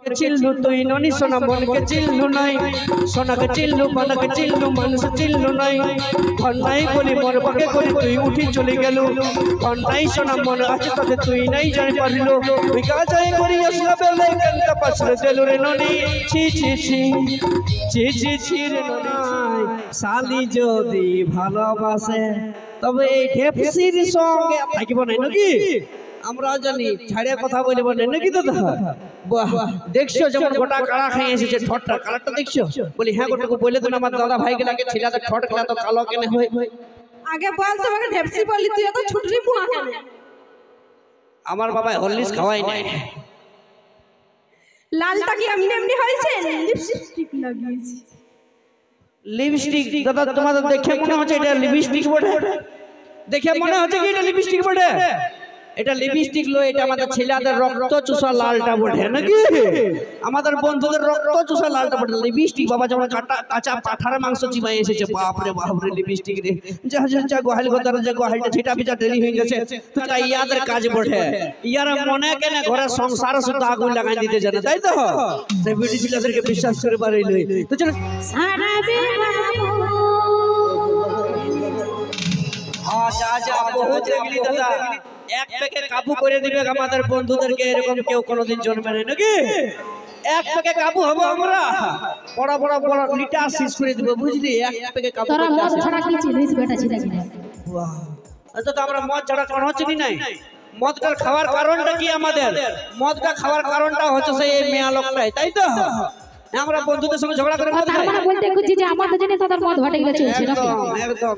মনকে চিল্লু তুই ননি সোনা মনকে চিল্লু নাই সোনাকে চিল্লু মনকে চিল্লু মানুষ চিল্লু নাই ঘন্টাই বলি মন পাকে করে তুই উঠি চলে গেল ঘন্টাই সোনা মন আছে তোকে তুই নাই জানি পারিল তুই কাজাই করি আসলা বেলে কান্তা পাছরে দেলু রে ননি ছি ছি ছি ছি ছি ছি রে ননি শালি যদি ভালোবাসে তবে এই ঢেপসির সঙ্গে থাকিব নাই নাকি আমরা জানি ছাড়িয়া কথা বলব না নাকি দাদা বাহ দেখছো যেমন গোটা কালা খেয়ে এসেছে ঠটটা কালারটা দেখছো বলি হ্যাঁ গোটাকে বলে দেন আমার দাদা ভাই গেলাকে ছেলেটা ঠট খেলা তো কালো কেন হয় আগে বল তোমাকে ঢেপসি বলি তুই তো ছুটলি পুয়া কেন আমার বাবা হরলিক্স খাওয়াই নাই লালটা কি এমনি এমনি হয়েছে লিপস্টিক লাগিয়েছি লিপস্টিক দাদা তোমাদের দেখে মনে হচ্ছে এটা লিপস্টিক বটে দেখে মনে হচ্ছে কি এটা লিপস্টিক বটে এটা লিপস্টিক লো এটা আমাদের ছেলেদের রক্ত চুষা লালটা বটে নাকি আমাদের বন্ধুদের রক্ত চুষা লালটা বটে লিপস্টিক বাবা যেমন কাঁচা পাঠার মাংস চিবাই এসেছে বাপ রে লিপস্টিক রে যা যা যা গোহাল গদার যে গোহালটা ছিটা পিটা দেরি হয়ে গেছে তো তাই ইয়াদের কাজ বটে ইয়ার মনে কেন ঘরে সংসার শুধু আগুন লাগাই দিতে জানে তাই তো সেই বিটি ছেলেদেরকে বিশ্বাস করে পারিল তো চলো সারা যা যা বহুত দেখলি দাদা এক পেকে কাবু করে দিবে আমাদের বন্ধুদেরকে এরকম কেউ কোনোদিন জন্মে নাই নাকি এক পেকে কাবু হবো আমরা বড় বড় বড় লিটা শেষ করে দিব বুঝলি এক পেকে কাবু তোরা মদ ছাড়া কি চিনিস বেটা ছিল কি বাহ আচ্ছা তো আমরা মদ ছাড়া কোন চিনি নাই মদটা খাওয়ার কারণটা কি আমাদের মদটা খাওয়ার কারণটা হচ্ছে সেই মেয়া লোকটাই তাই তো আমরা বন্ধুদের সঙ্গে ঝগড়া করে মদ খাই মানে বলতে খুঁজি যে আমাদের জন্য তোদের মদ ভাটে গেলে চলছে নাকি একদম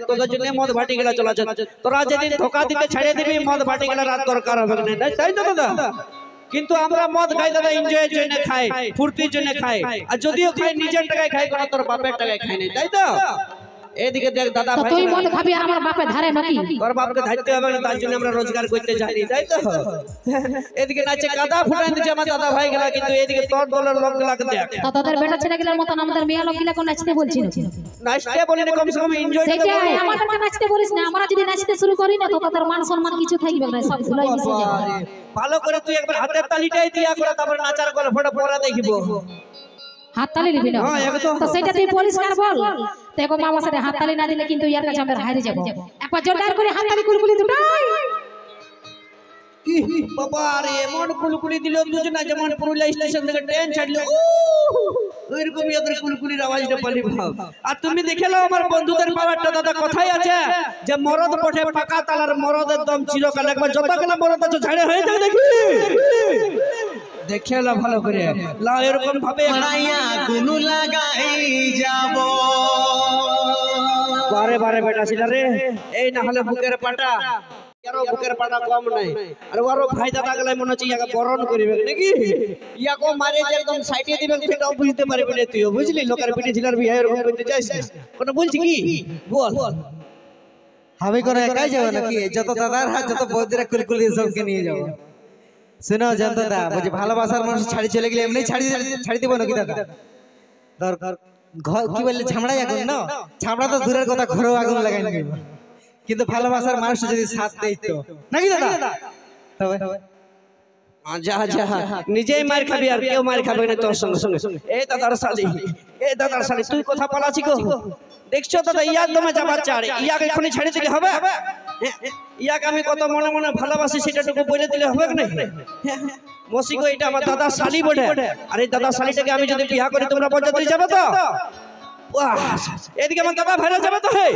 তোদের জন্য মদ ভাটি গেলা চলাচল তোরা যেদিন ধোকা দিতে ছেড়ে দিবি মদ ভাটি গেলা রাত দরকার হবে না তাই তো দাদা কিন্তু আমরা মদ খাই দাদা এনজয়ের জন্য খাই ফুর্তির জন্য খাই আর যদিও খাই নিজের টাকায় খাই কোনো তোর বাপের টাকায় খাই নাই তাই তো এদিকে দেখ দাদা ভাই তুই মদ খাবি আর আমার বাপে ধারে নাকি তোর বাপকে ধারতে হবে না তার জন্য আমরা রোজগার করতে জানি তাই তো এদিকে নাচে কাদা ফুটাই দিচ্ছে আমার দাদা ভাই গেলা কিন্তু এদিকে তোর দলের লোক গেলাকে দেখ তো তোদের বেটা ছেলেগুলোর মতন আমাদের মেয়ে লোক গিলা কোন নাচতে বলছি নাচতে বলি না কমসে কম এনজয় করতে বলি আমাদেরকে নাচতে বলিস না আমরা যদি নাচতে শুরু করি না তো তোদের মান সম্মান কিছু থাকবে না সব ধুলাই মিশে যাবে ভালো করে তুই একবার হাতের তালিটাই দিয়া করে তারপর নাচার গল্পটা পড়া দেখিব হাত তালি নিবি না তো সেটা তুই পরিষ্কার বল দেখো মামা সাথে হাত তালি না দিলে কিন্তু ইয়ার কাছে আমরা হারিয়ে যাব একবার জোরদার করে হাত তালি কুলকুলি দুটাই বাবা রে এমন কুলকুলি দিল দুজনা যেমন পুরুলিয়া স্টেশন থেকে ট্রেন ছাড়লো ওইরকম ইয়াদের কুলকুলির আওয়াজটা পালি ভাব আর তুমি দেখেলো আমার বন্ধুদের পাওয়ারটা দাদা কথাই আছে যে মরদ পঠে পাকা তালার মরদের দম চিরকাল একবার যতগুলো মরদ আছে ঝাড়ে হয়ে যায় দেখি দেখেলা ভালো করে লা এরকম ভাবে মায়া গুনু লাগাই যাব বারে বারে বেটা ছিল রে এই না হলে বুকের পাটা ইয়ারও বুকের পাটা কম নাই আর ওরও ভাই দাদা গেলে মনে হচ্ছে ইয়াকে বরণ করিবে নাকি ইয়াকে মারে যে একদম সাইডে দিবে সেটাও বুঝতে পারবি না তুইও বুঝলি লোকের পিঠে ছিলার বিয়ে এরকম করতে চাইছ কোন বলছি কি বল আমি কোন একাই যাব নাকি যত দাদার হাত যত বৌদিরা কুলকুলি সবকে নিয়ে যাব শুনো জানতো দা বুঝি ভালোবাসার মানুষ ছাড়ি চলে গেলে এমনি ছাড়ি দিব নাকি দাদা দরকার কি বললে ছামড়াই আগুন না ছামড়া তো দূরের কথা ঘরেও আগুন লাগাই নিব কিন্তু ভালোবাসার মানুষ যদি সাথ দেয় তো নাকি দাদা তবে যা যা নিজেই মার খাবি আর কেউ মার খাবে না তোর সঙ্গে সঙ্গে এই দাদার শালি তুই কথা পালাছি গো দেখছো দাদা ইয়াক দমে যাবার চাড়ে ইয়াকে এখনই ছেড়ে দিলে হবে ইয়াকে আমি কত মনে মনে ভালোবাসি সেটাটুকু বলে দিলে হবে না মসি গো এটা আমার দাদা শালি বটে আর এই দাদা শালিটাকে আমি যদি বিয়া করি তোমরা বরযাত্রী যাবে তো এদিকে আমার দাদা ভাইরা যাবে তো হে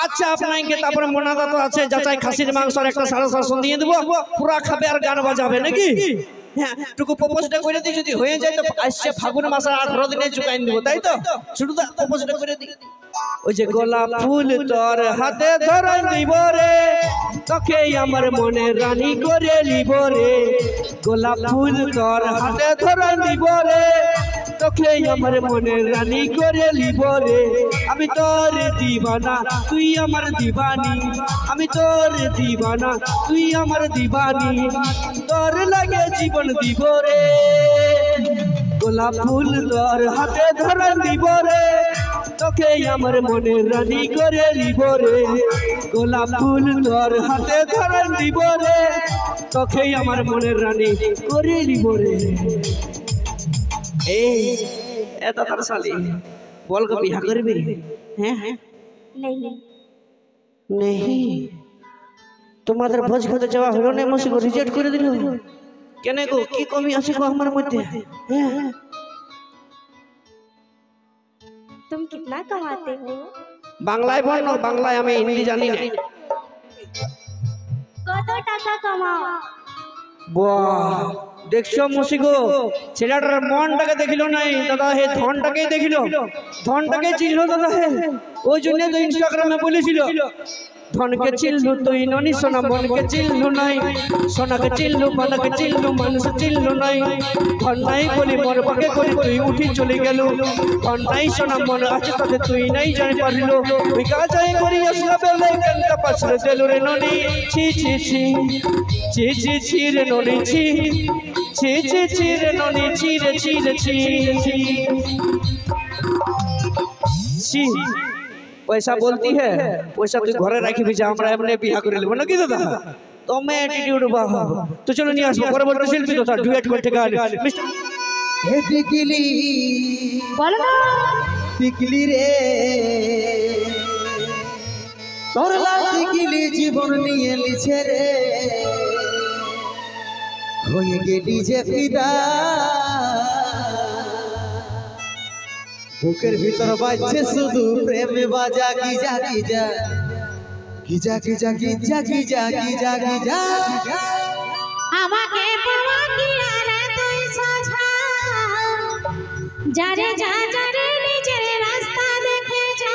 আচ্ছা আপনাকে তারপরে মোনাদা তো আছে যাচাই খাসির মাংস আর একটা 750 দিয়ে দেব পুরা খাবে আর গান বাজাবে নাকি হ্যাঁ টুকু প্রপোজটা করে দিই যদি হয়ে যায় তো আসছে ফাগুন মাসের 18 দিনে চুকাই দেব তাই তো শুধু প্রপোজটা করে দিই ওই যে গোলাপ ফুল তোর হাতে ধরাই দিব রে তোকে আমার মনে রানী করে নিব রে গোলাপ ফুল তোর হাতে ধরাই দিব রে তোকে আমার মনে রানী করে নিব রে আমি তোর দিবানা তুই আমার দিবানি আমি তোর দিবানা তুই আমার দিবানি তোর লাগে জীবন দিব রে গোলাপ ফুল তোর হাতে ধরাই দিব রে তোকে আমার মনে রানী করে নিব রে গোলাপ ফুল তোর হাতে ধরাই দিব রে তোকে আমার মনে রানী করে নিব রে ए दादार साली बोल के बिहा करबी हैं नहीं नहीं তোমাদের ভোজ খেতে যাওয়া হলো না মসি को রিজেক্ট করে দিল কেন গো কি কমি আছে গো আমার মধ্যে হ্যাঁ तुम कितना कमाते हो বাংলায় বল বাংলায় আমি হিন্দি জানি না কত টাকা কামাও বাহ দেখছো মসি গো ছেলেটার মনটাকে দেখিল নাই দাদা হে ধনটাকে দেখিল ধনটাকে চিনলো দাদা হে ওই জন্য তো ইনস্টাগ্রামে বলেছিল ধনকে চিনলু তুই ননি সোনা মনকে চিনলু নাই সোনাকে চিনলু মনকে চিনলু মানুষ চিনলু নাই ধন নাই বলি মন পাকে করি তুই উঠি চলে গেল ধন নাই সোনা মন আছে তাতে তুই নাই জানি পারিল তুই কাজাই করি আসলা বেলে কান্তা পাছরে দেলু রে ননি ছি ছি ছি ছি ছি ছি রে ননি ছি ছি ছি ছি রে ননি ছি রে ছি রে ছি ছি पैसा बोलती है पैसा तू घरे राखी भी जा हमरा एमने बियाह करे लेबो ना की दादा तमे एटीट्यूड बाह तो चलो नहीं आसबो परवर्ती शिल्पी तो डुएट करते गान मिस्टर हे टिकली বলো না টিকলি রে তোর লাল টিকলি জীবন নিয়ে লিছে রে হয়ে গেলি যে ফিদা বুকের ভিতর বাজছে শুধু প্রেম বাজা Giza Giza Giza Giza Giza Giza Giza Giza আমাকে পাওয়া কি আর তুই সাজা যারে যা যারে নিজের রাস্তা দেখে যা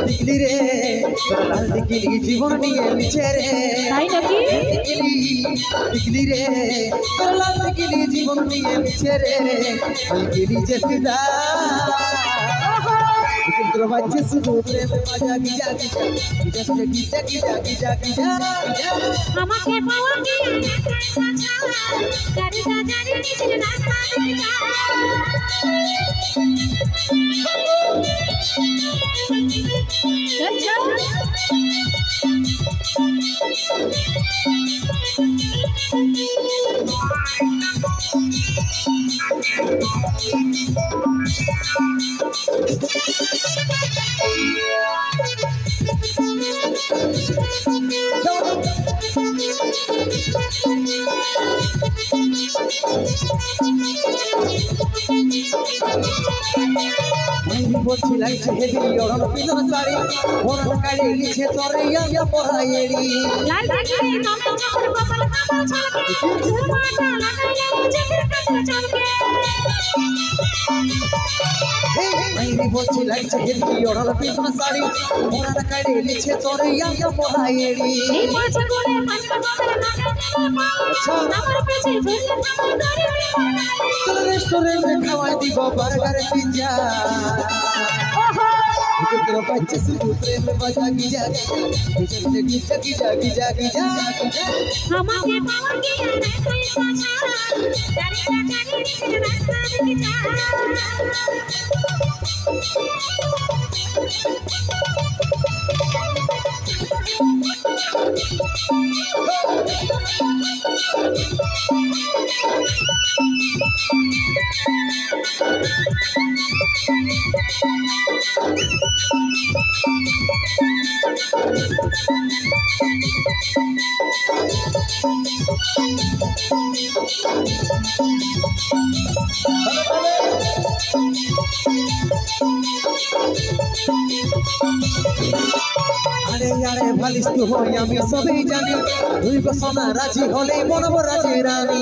টিকলি রে তোর লাল টিকলি জীবন নিয়ে লিছে রে তাই নাকি টিকলি রে তোর লাল টিকলি জীবন নিয়ে লিছে রে ওই গেলি যে ফিদা তোর বাজছে শুধু প্রেম বাজা Giza Giza Giza Giza Giza Giza Giza আমাকে পাওয়া কি আর তুই সাজা যারে যা যারে নিজের রাস্তা দেখে যা বলছি লাগছে হেভি ওড়ন পিছন শাড়ি ওড়ন কাড়ে লিছে তোর ইয়া পড়াইড়ি লাল টিকলি নম নম করে কপাল কাপড় ছলকে ঝুমাটা লাগাইলে চোখের কাছে চমকে মাইরি বলছি লাগছে হেভি ওড়ন পিছন শাড়ি ওড়ন কাড়ে লিছে তোর ইয়া পড়াইড়ি এই পাঁচ করে পাঁচটা কপাল লাগাইলে আমার পেছে ঝুলে থামে দড়ি চল রেস্টুরেন্টে খাওয়াই দিব বার্গার পিজ্জা তোর বাচ্চা শুধু প্রেম বাজা Giza Giza Giza Giza Giza আমাকে পাওয়া কি আর তুই সাজা যারে যা যারে নিজের রাস্তা দেখে যা আরে আরে ভালিস তো হই আমি সবই জানি তুই গো সোনা রাজি হলেই বনব রাজি রানী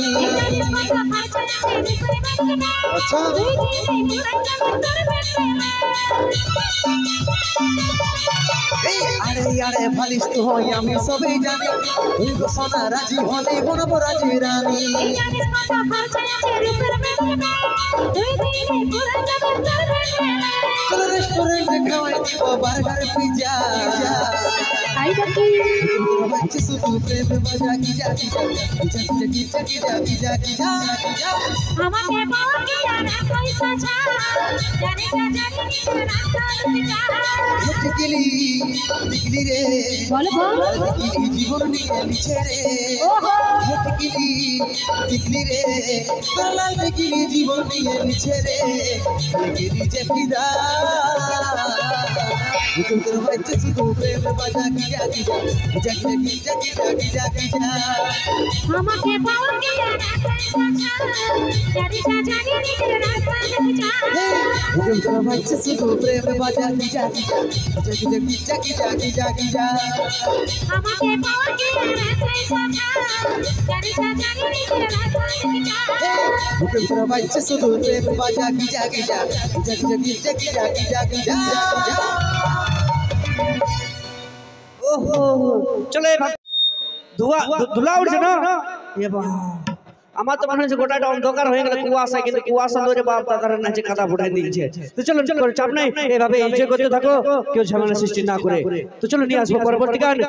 আচ্ছা আরে আরে ভালিস তো হই আমি সবই জানি তুই গো সোনা রাজি হলেই বনব রাজি রানী চলো রেস্টুরেন্টে খাওয়াই দিব বার্গার পিজ্জা বাচ্চা শুধু প্রেম মজা কি যা কি যা কি যা কি যা কি যা কি যা কি যা আমাকে পাওয়া কি আর পয়সা ছাড় জানি টিকলি টিকলি রে বল বল টিকলি জীবন নিয়ে লিছে রে ওহো টিকলি টিকলি রে তোর লাল টিকলি জীবন নিয়ে লিছে রে টিকলি যে ফিদা তুই তোর বাচ্চা শুধু প্রেম বাজা কি যা কি যা কি যা কি যা কি যা কি যা আমাকে পাওয়া কি আর পয়সা ছাড় জানি নিজের রাস্তা দেখে যা তুই তোর বাচ্চা শুধু প্রেম বাজা কি যা কি যা কি যা কি যা কি যা আমাকে পাওয়া কি আর পয়সা ছাড় জানি নিজের রাস্তা দেখে যা তুই তোর বাচ্চা শুধু প্রেম বাজা কি যা কি যা কি যা কি যা ওহো চলে ধোয়া ধুলা উঠছে না এ বাবা আমার তো মনে হচ্ছে গোটাটা অন্ধকার হয়ে গেল কুয়াশা কিন্তু কুয়াশা ধরে বাপ দাদার নাচে কাদা ফুটাই দিয়েছে তো চলো চলো চাপ নাই এইভাবে এনজয় করতে থাকো কেউ ঝামেলা সৃষ্টি না করে তো চলো নিয়ে আসবো পরবর্তী গান